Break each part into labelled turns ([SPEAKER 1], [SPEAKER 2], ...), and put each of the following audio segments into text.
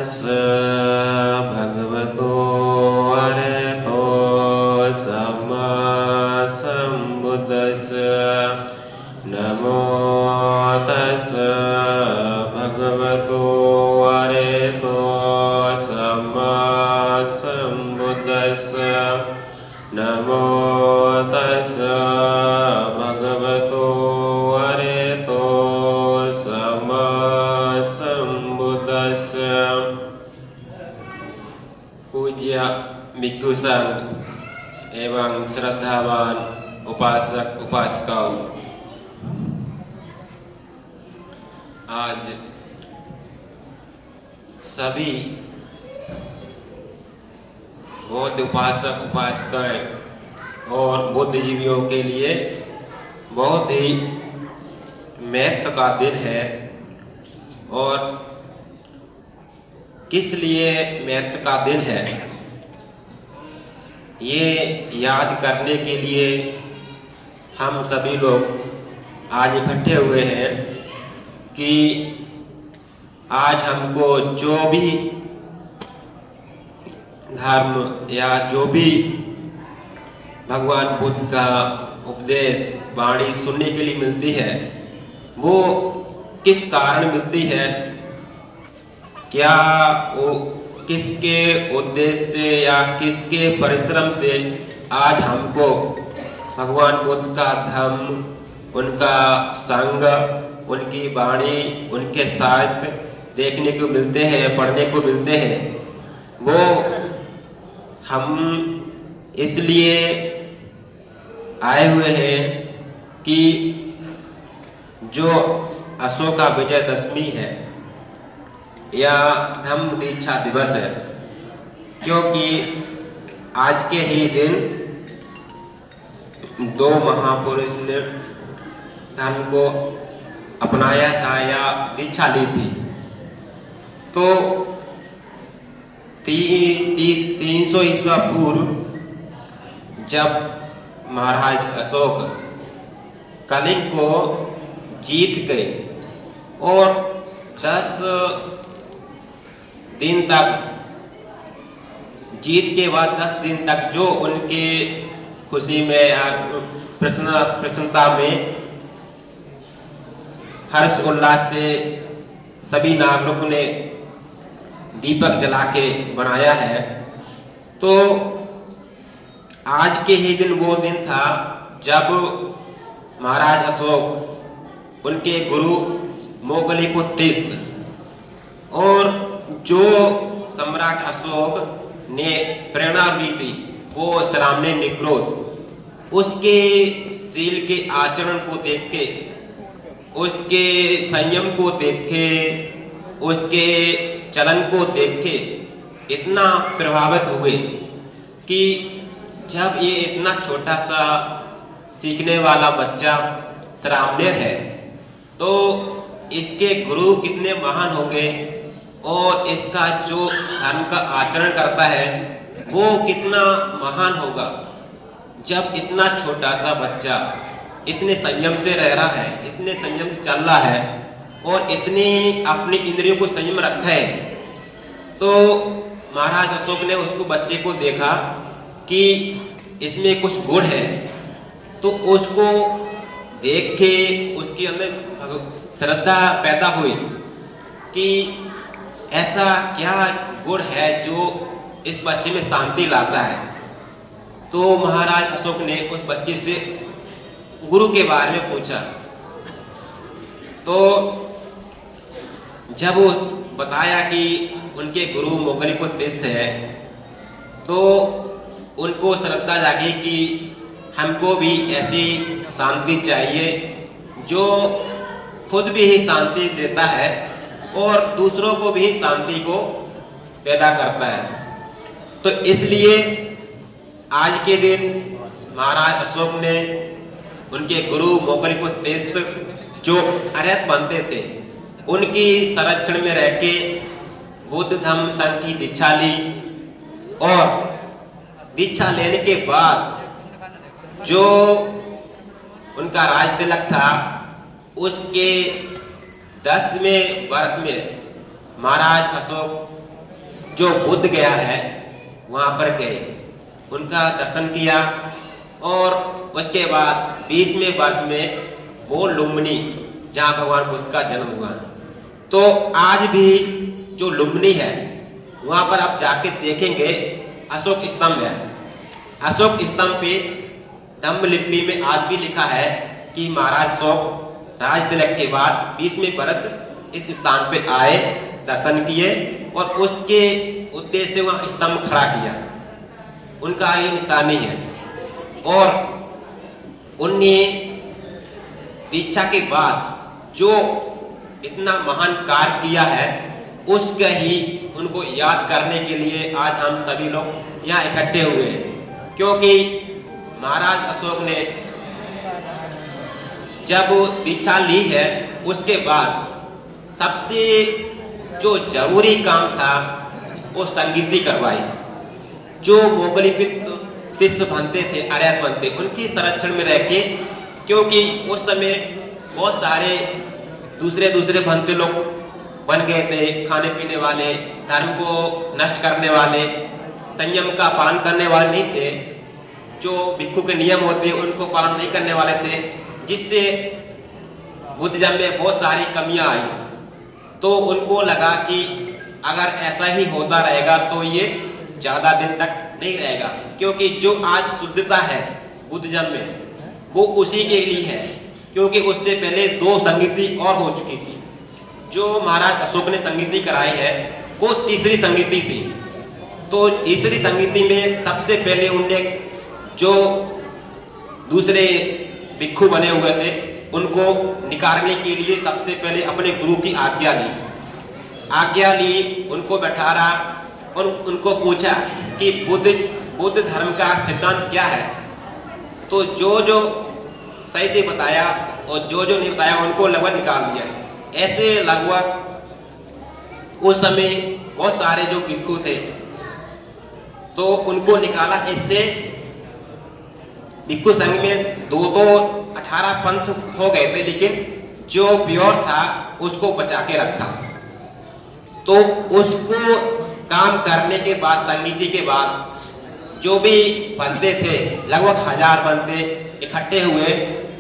[SPEAKER 1] तस्य भगवतो अरहतो सम्मा सम्बुद्धस्य नमो तस्य भगवतो अरहतो सम्मा सम्बुद्धस्य नमो तस्य भगवतो अरहतो सम्मा सम्बुद्धस्य। पूज्य भिक्षु संघ एवं श्रद्धावान उपासक उपासिकाओं, आज सभी बौद्ध उपासक उपासिकाएं और बुद्धिजीवियों के लिए बहुत ही महत्व का दिन है। और किस लिए महत्व का दिन है, ये याद करने के लिए हम सभी लोग आज इकट्ठे हुए हैं कि आज हमको जो भी धर्म या जो भी भगवान बुद्ध का उपदेश वाणी सुनने के लिए मिलती है, वो किस कारण मिलती है, क्या वो किसके उद्देश्य से या किसके परिश्रम से आज हमको भगवान बुद्ध का धर्म, उनका संग, उनकी वाणी, उनके साहित्य देखने को मिलते हैं, पढ़ने को मिलते हैं। वो हम इसलिए आए हुए हैं कि जो अशोका विजयदशमी है या धम्म दीक्षा दिवस है, क्योंकि आज के ही दिन दो महापुरुष ने धर्म को अपनाया था या दीक्षा ली थी। तो 300 ईस्वी पूर्व जब महाराज अशोक कलिंग को जीत गए और 10 दिन तक, जीत के बाद 10 दिन तक जो उनके खुशी में, प्रसन्नता में, हर्ष उल्लास से सभी नागरिकों ने दीपक जला के बनाया है। तो आज के ही दिन वो दिन था जब महाराज अशोक, उनके गुरु मोगलिपुत्तिस और जो सम्राट अशोक ने प्रेरणा ली थी, वो सरामने निक्रोध, उसके शील के आचरण को देख के, उसके संयम को देख के, उसके चलन को देख के इतना प्रभावित हुए कि जब ये इतना छोटा सा सीखने वाला बच्चा सरामनेर है, तो इसके गुरु कितने महान होंगे और इसका जो धर्म का आचरण करता है वो कितना महान होगा। जब इतना छोटा सा बच्चा इतने संयम से रह रहा है, इतने संयम से चल रहा है और इतने अपनी इंद्रियों को संयम रखा है, तो महाराज अशोक ने उसको बच्चे को देखा कि इसमें कुछ गुण है, तो उसको देख के उसके अंदर श्रद्धा पैदा हुई कि ऐसा क्या गुण है जो इस बच्चे में शांति लाता है। तो महाराज अशोक ने उस बच्चे से गुरु के बारे में पूछा। तो जब वो बताया कि उनके गुरु मोगलिपुत्तिस है, तो उनको श्रद्धा जागी कि हमको भी ऐसी शांति चाहिए जो खुद भी ही शांति देता है और दूसरों को भी शांति को पैदा करता है। तो इसलिए आज के दिन महाराज अशोक ने उनके गुरु मोगलिपुत्तिस जो अरहत बनते थे, उनकी संरक्षण में रह के बुद्ध धम्म संघ की दीक्षा ली और दीक्षा लेने के बाद जो उनका राज तिलक था, उसके 10वें वर्ष में महाराज अशोक जो बुद्ध गया है वहां पर गए, उनका दर्शन किया और उसके बाद 20वें वर्ष में वो लुम्बिनी जहां भगवान बुद्ध का जन्म हुआ। तो आज भी जो लुम्बिनी है वहां पर आप जाके देखेंगे अशोक स्तंभ है। अशोक स्तंभ पे धम्म लिपि में आज भी लिखा है कि महाराज अशोक राज तिलक के बाद 20वें वर्ष इस स्थान पे आए, दर्शन किए और उसके उद्देश्य से वहां स्तंभ खड़ा किया, उनका ये निशानी है। और उन्हें दीक्षा के बाद जो इतना महान कार्य किया है उसका ही उनको याद करने के लिए आज हम सभी लोग यहाँ इकट्ठे हुए हैं। क्योंकि महाराज अशोक ने जब दीक्षा ली है उसके बाद सबसे जो जरूरी काम था वो संगीति करवाई। जो मोगलीकृत तीर्थ बनते थे, आर्यत बनते, उनकी संरक्षण में रह के, क्योंकि उस समय बहुत सारे दूसरे बनते लोग बन गए थे, खाने पीने वाले, धर्म को नष्ट करने वाले, संयम का पालन करने वाले नहीं थे। जो भिक्षु के नियम होते उनको पालन नहीं करने वाले थे, जिससे बुद्धिज्म में बहुत सारी कमियां आई। तो उनको लगा कि अगर ऐसा ही होता रहेगा तो ये ज्यादा दिन तक नहीं रहेगा, क्योंकि जो आज शुद्धता है बुद्धिज्म में वो उसी के लिए है। क्योंकि उससे पहले 2 संगीति और हो चुकी थी। जो महाराज अशोक ने संगीति कराई है वो तीसरी संगीति थी। तो तीसरी संगीति में सबसे पहले उनने जो दूसरे भिक्षु बने हुए थे उनको निकालने के लिए सबसे पहले अपने गुरु की आज्ञा ली, उनको बैठा रहा और उनको पूछा कि बुद्ध धर्म का सिद्धांत क्या है। तो जो सही से बताया और जो नहीं बताया उनको लगभग निकाल दिया। ऐसे लगभग उस समय बहुत सारे जो भिक्षु थे तो उनको निकाला। इससे भिक्षु संघ में 18 पंथ हो गए थे, लेकिन जो प्योर था उसको बचा के रखा। तो उसको काम करने के बाद, संगीति के बाद जो भी बनते थे, लगभग 1000 बनते इकट्ठे हुए।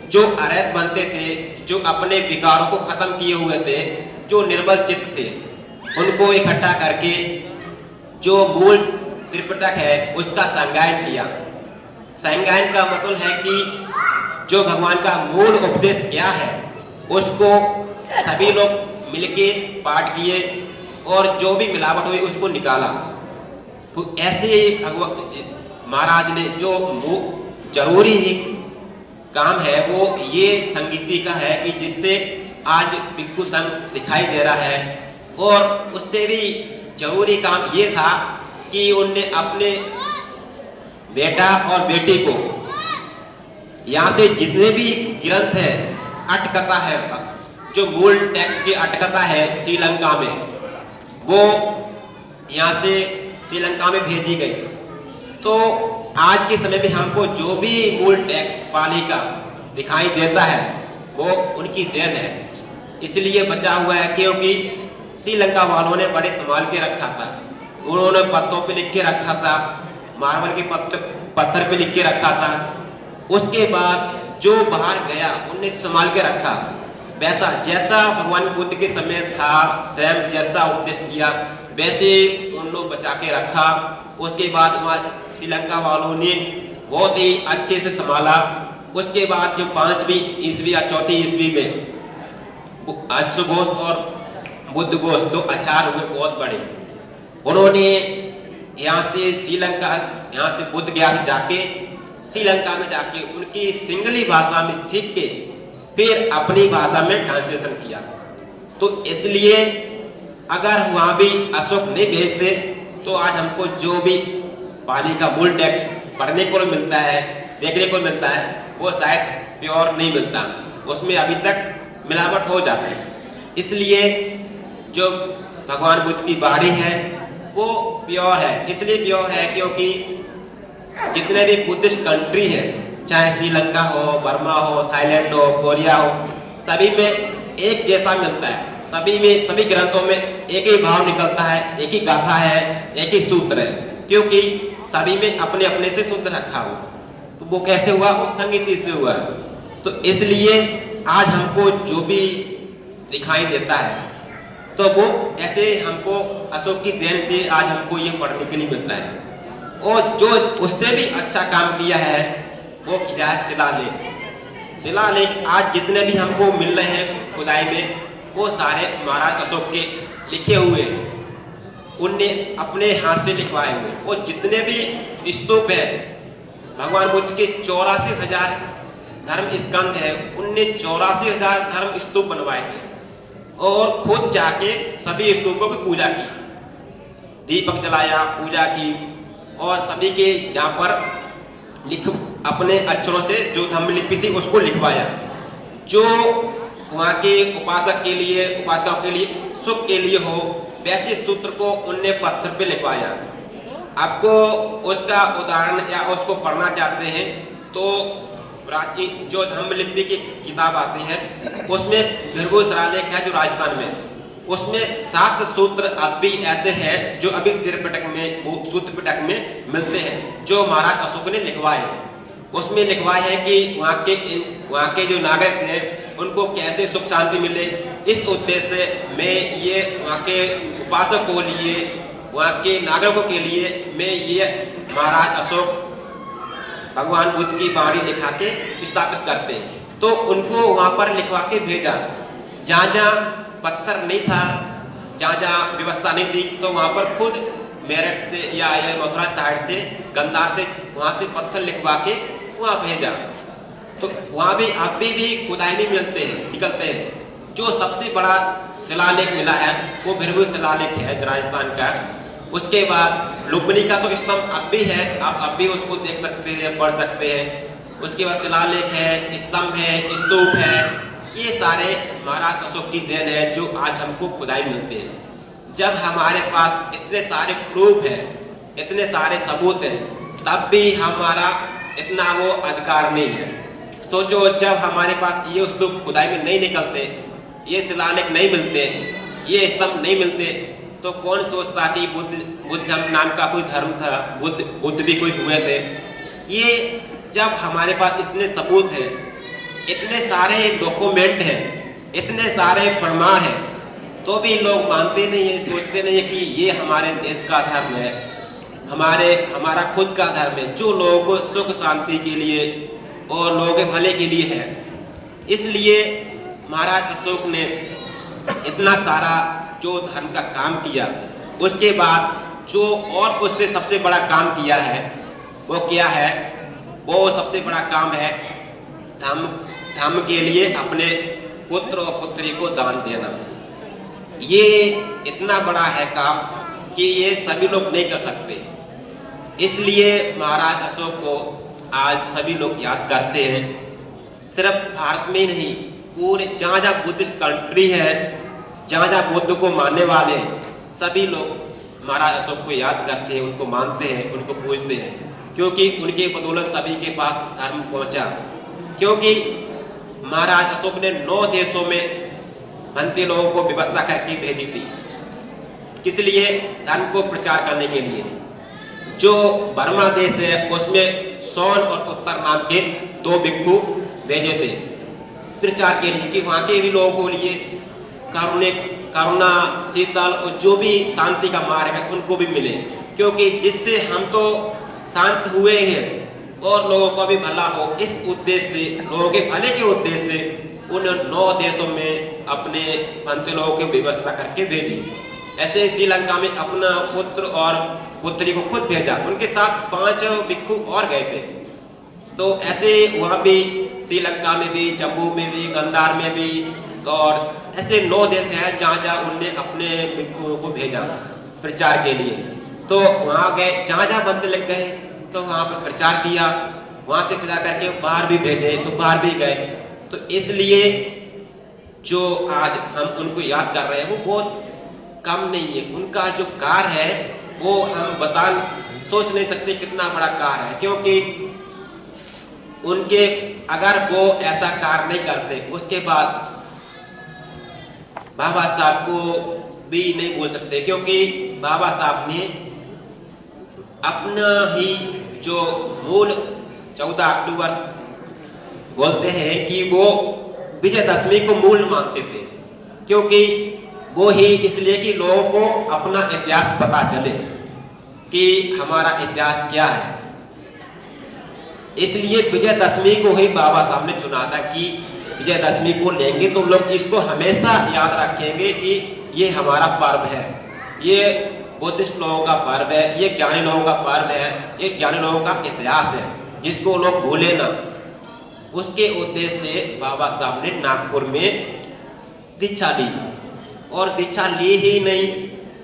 [SPEAKER 1] जो अरहत बनते थे, जो अपने विकारों को खत्म किए हुए थे, जो निर्बल चित्त थे, उनको इकट्ठा करके जो मूल त्रिपिटक है उसका संगायन किया। संगायन का मतलब है कि जो भगवान का मूल उपदेश क्या है उसको सभी लोग मिलके पाठ किए और जो भी मिलावट हुई उसको निकाला। तो ऐसे महाराज ने जो जरूरी काम है वो ये संगीति का है कि जिससे आज भिक्षु संघ दिखाई दे रहा है। और उससे भी जरूरी काम ये था कि उनने अपने बेटा और बेटी को यहाँ से जितने भी ग्रंथ है, अटकथा है, जो मूल टेक्स्ट की अटकथा है श्रीलंका में, वो यहाँ से श्रीलंका में भेजी गई। तो आज के समय में हमको जो भी मूल टेक्स्ट पाली का दिखाई देता है वो उनकी देन है, इसलिए बचा हुआ है। क्योंकि श्रीलंका वालों ने बड़े संभाल के रखा था, उन्होंने पत्तों पे लिख के रखा था, मार्बल के पत्थर पे लिख के रखा था। उसके बाद जो बाहर गया उनने संभाल के रखा, वैसा जैसा भगवान बुद्ध के समय था, स्वयं जैसा उपदेश किया वैसे उन लोग बचा के रखा। उसके बाद वहाँ श्रीलंका वालों ने बहुत ही अच्छे से संभाला। उसके बाद जो 5वीं ईस्वी या 4वीं ईस्वी में अश्वघोष और बुद्धघोष 2 आचार्य हुए बहुत बड़े। उन्होंने यहाँ से श्रीलंका, यहाँ से बुद्ध गया से जाके श्रीलंका में जाके उनकी सिंगली भाषा में सीख के फिर अपनी भाषा में ट्रांसलेशन किया। तो इसलिए अगर वहां भी अशोक नहीं भेजते तो आज हमको जो भी पाली का मूल टेक्स्ट पढ़ने को मिलता है, देखने को मिलता है, वो शायद प्योर नहीं मिलता, उसमें अभी तक मिलावट हो जाती है। इसलिए जो भगवान बुद्ध की वाणी है वो प्योर है। इसलिए प्योर है क्योंकि जितने भी बुद्धिस्ट कंट्री है, चाहे श्रीलंका हो, बर्मा हो, थाईलैंड हो, कोरिया हो, सभी में एक जैसा मिलता है। सभी ग्रंथों में एक ही भाव निकलता है, एक ही गाथा है, एक ही सूत्र है, क्योंकि सभी में अपने अपने से सूत्र रखा हुआ। तो वो कैसे हुआ? वो संगति से हुआ। तो इसलिए आज हमको जो भी दिखाई देता है तो वो ऐसे हमको अशोक की देन से आज हमको ये पढ़ने के लिए मिलता है। और जो उससे भी अच्छा काम किया है वो किया है शिलालेख। आज जितने भी हमको मिल रहे हैं खुदाई में वो सारे महाराज अशोक के लिखे हुए हैं, उनने अपने हाथ से लिखवाए हुए। और जितने भी स्तूप है भगवान बुद्ध के 84,000 धर्म स्कंद है, उनने 84,000 धर्म स्तूप बनवाए थे और खुद जाके सभी स्तूपों की पूजा की, दीपक जलाया, पूजा की और सभी के यहाँ पर अपने अक्षरों से जो धम्मलिपि थी उसको लिखवाया। जो वहाँ के उपासक के लिए, उपासकों के लिए सुख के लिए हो वैसे सूत्र को उनने पत्थर पे लिखवाया। आपको उसका उदाहरण या उसको पढ़ना चाहते हैं तो प्राचीन जो धम्मलिपि की किताब आती है उसमें भृगु शिलालेख है जो राजस्थान में, उसमें 7 सूत्र अब भी ऐसे हैं जो अभी त्रिपिटक में, सूत्र पिटक में मिलते हैं जो महाराज अशोक ने लिखवाए हैं। उसमें लिखवाए है कि वहाँ के जो नागरिक हैं उनको कैसे सुख शांति मिले। इस उद्देश्य में ये वहाँ के उपासक को लिए, वहाँ के नागरिकों के लिए मैं ये महाराज अशोक भगवान बुद्ध की वाणी लिखा के स्थापित करते हैं। तो उनको वहाँ पर लिखवा के भेजा, जहाँ जहाँ पत्थर नहीं था, जहाँ जहाँ व्यवस्था नहीं थी, तो वहाँ पर खुद मेरठ से या मथुरा साइड से, गंधार से वहाँ से पत्थर लिखवा के वहाँ भेजा। तो वहाँ भी अभी भी खुदाई में निकलते हैं। जो सबसे बड़ा शिलालेख मिला है वो भृगु शिलालेख है राजस्थान का। उसके बाद लुम्बिनी का तो स्तंभ अब भी है, आप अब भी उसको देख सकते हैं, पढ़ सकते हैं। उसके बाद शिलालेख है, स्तंभ है, स्तूप है, ये सारे महाराज अशोक की देन है जो आज हमको खुदाई मिलते हैं। जब हमारे पास इतने सारे प्रूफ है, इतने सारे सबूत हैं, तब भी हमारा इतना वो अधिकार नहीं है। सोचो जब हमारे पास ये स्तूप खुदाई में नहीं निकलते, ये शिलालेख नहीं मिलते, ये स्तंभ नहीं मिलते, तो कौन सोचता कि बुद्ध नाम का कोई धर्म था, बुद्ध भी कोई हुए थे। ये जब हमारे पास इतने सबूत हैं, इतने सारे डॉक्यूमेंट हैं, इतने सारे प्रमाण हैं, तो भी लोग मानते नहीं है, सोचते नहीं है कि ये हमारे देश का धर्म है, हमारा खुद का धर्म है जो लोगों को सुख शांति के लिए और लोगों के भले के लिए है। इसलिए महाराज अशोक ने इतना सारा जो धर्म का काम किया, उसके बाद जो और उससे सबसे बड़ा काम किया है वो क्या है? वो सबसे बड़ा काम है धर्म के लिए अपने पुत्र और पुत्री को दान देना। ये इतना बड़ा है काम कि ये सभी लोग नहीं कर सकते। इसलिए महाराज अशोक को आज सभी लोग याद करते हैं। सिर्फ भारत में ही नहीं, पूरे जहाँ जहाँ बुद्धिस्ट कंट्री है, जहाँ जहाँ बुद्ध को मानने वाले सभी लोग महाराज अशोक को याद करते हैं, उनको मानते हैं, उनको पूजते हैं, क्योंकि उनके बदौलत सभी के पास धर्म पहुंचा। क्योंकि महाराज अशोक ने 9 देशों में भंते लोगों को व्यवस्था करके भेजी थी, किस लिए? धर्म को प्रचार करने के लिए। जो बर्मा देश है उसमें सोन और उत्तर नाम के 2 भिक्षु भेजे थे प्रचार के लिए कि वहाँ के भी लोगों को लिए करुणा, शीतल और जो भी शांति का मार्ग है उनको भी मिले। क्योंकि जिससे हम तो शांत हुए हैं और लोगों को भी भला हो, इस उद्देश्य से, लोगों के भले के उद्देश्य से उन 9 देशों में अपने भंते लोगों की व्यवस्था करके भेजी। ऐसे श्रीलंका में अपना पुत्र और पुत्री को खुद भेजा, उनके साथ 5 भिक्षु और गए थे। तो ऐसे वहाँ भी श्रीलंका में भी, जम्मू में भी, गंधार में भी, और ऐसे 9 देश हैं जहाँ जहाँ उनने अपने भिक्षुओं को भेजा प्रचार के लिए। तो वहाँ गए, जहाँ जहाँ बंदे लग गए तो वहाँ पर प्रचार किया, वहाँ से प्रचार करके बाहर भी भेजे तो बाहर भी गए। तो इसलिए जो आज हम उनको याद कर रहे हैं वो बहुत कम नहीं है। उनका जो कार्य है वो हम सोच नहीं सकते कितना बड़ा कार्य है। क्योंकि उनके अगर वो ऐसा कार्य नहीं करते, उसके बाद बाबा साहब को भी नहीं भूल सकते, क्योंकि बाबा साहब ने अपना ही जो मूल 14 अक्टूबर बोलते हैं कि वो विजयदशमी को मूल मानते थे, क्योंकि वो ही इसलिए कि लोगों को अपना इतिहास पता चले कि हमारा इतिहास क्या है। इसलिए विजयदशमी को ही बाबा साहब ने चुना था कि विजयदशमी को लेंगे तो लोग इसको हमेशा याद रखेंगे कि ये हमारा पर्व है, ये बुद्धिस्ट लोगों का पर्व है, ये ज्ञानी लोगों का पर्व है, ये ज्ञानी लोगों का इतिहास है, जिसको लोग भूले ना। उसके उद्देश्य से बाबा साहब ने नागपुर में दीक्षा ली, और दीक्षा ली ही नहीं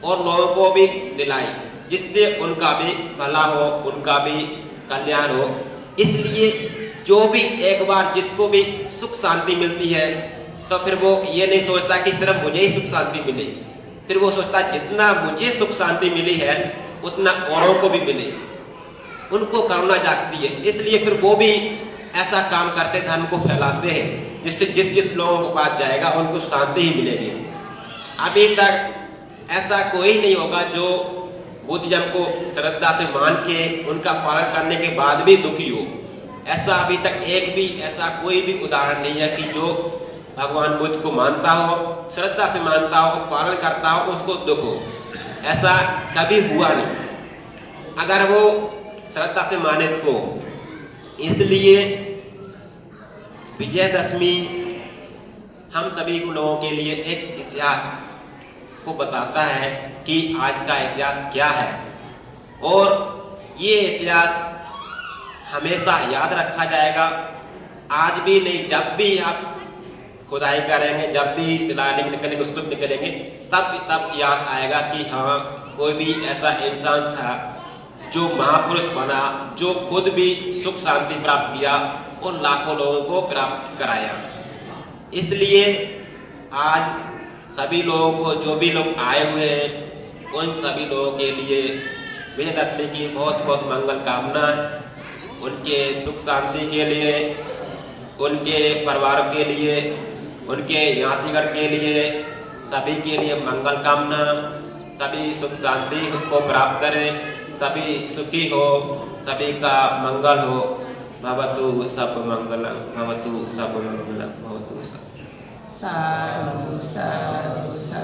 [SPEAKER 1] और लोगों को भी दिलाई, जिससे उनका भी भला हो, उनका भी कल्याण हो। इसलिए जो भी एक बार जिसको भी सुख शांति मिलती है तो फिर वो ये नहीं सोचता कि सिर्फ मुझे ही सुख शांति मिले, फिर वो सोचता जितना मुझे सुख शांति मिली है उतना औरों को भी मिले, उनको करुणा जागती है। इसलिए फिर वो भी ऐसा काम करते धर्म को फैलाते हैं, जिससे जिस जिस लोगों के पास जाएगा उनको शांति ही मिलेगी। अभी तक ऐसा कोई नहीं होगा जो बुद्धिज्म को श्रद्धा से मान के उनका पालन करने के बाद भी दुखी हो। ऐसा अभी तक एक भी ऐसा कोई भी उदाहरण नहीं है कि जो भगवान बुद्ध को मानता हो, श्रद्धा से मानता हो, पालन करता हो, उसको दुख हो। ऐसा कभी हुआ नहीं अगर वो श्रद्धा से माने तो। इसलिए विजयदशमी हम सभी लोगों के लिए एक इतिहास को बताता है कि आज का इतिहास क्या है, और ये इतिहास हमेशा याद रखा जाएगा। आज भी नहीं, जब भी आप खुदाई करेंगे, जब भी शिलालेख निकलेंगे, स्तूप निकलेंगे, तब याद आएगा कि हाँ कोई भी ऐसा इंसान था जो महापुरुष बना, जो खुद भी सुख शांति प्राप्त किया और लाखों लोगों को प्राप्त कराया। इसलिए आज सभी लोगों को, जो भी लोग आए हुए हैं, उन सभी लोगों के लिए विजयदशमी की बहुत बहुत मंगल कामना, उनके सुख शांति के लिए, उनके परिवार के लिए, उनके यात्रीगण के लिए, सभी के लिए मंगल कामना। सभी सुख शांति को प्राप्त करें, सभी सुखी हो, सभी का मंगल हो। भवतु सब मंगलम, भवतु सब मंगलम, भवतु सब।
[SPEAKER 2] साधु साधु साधु।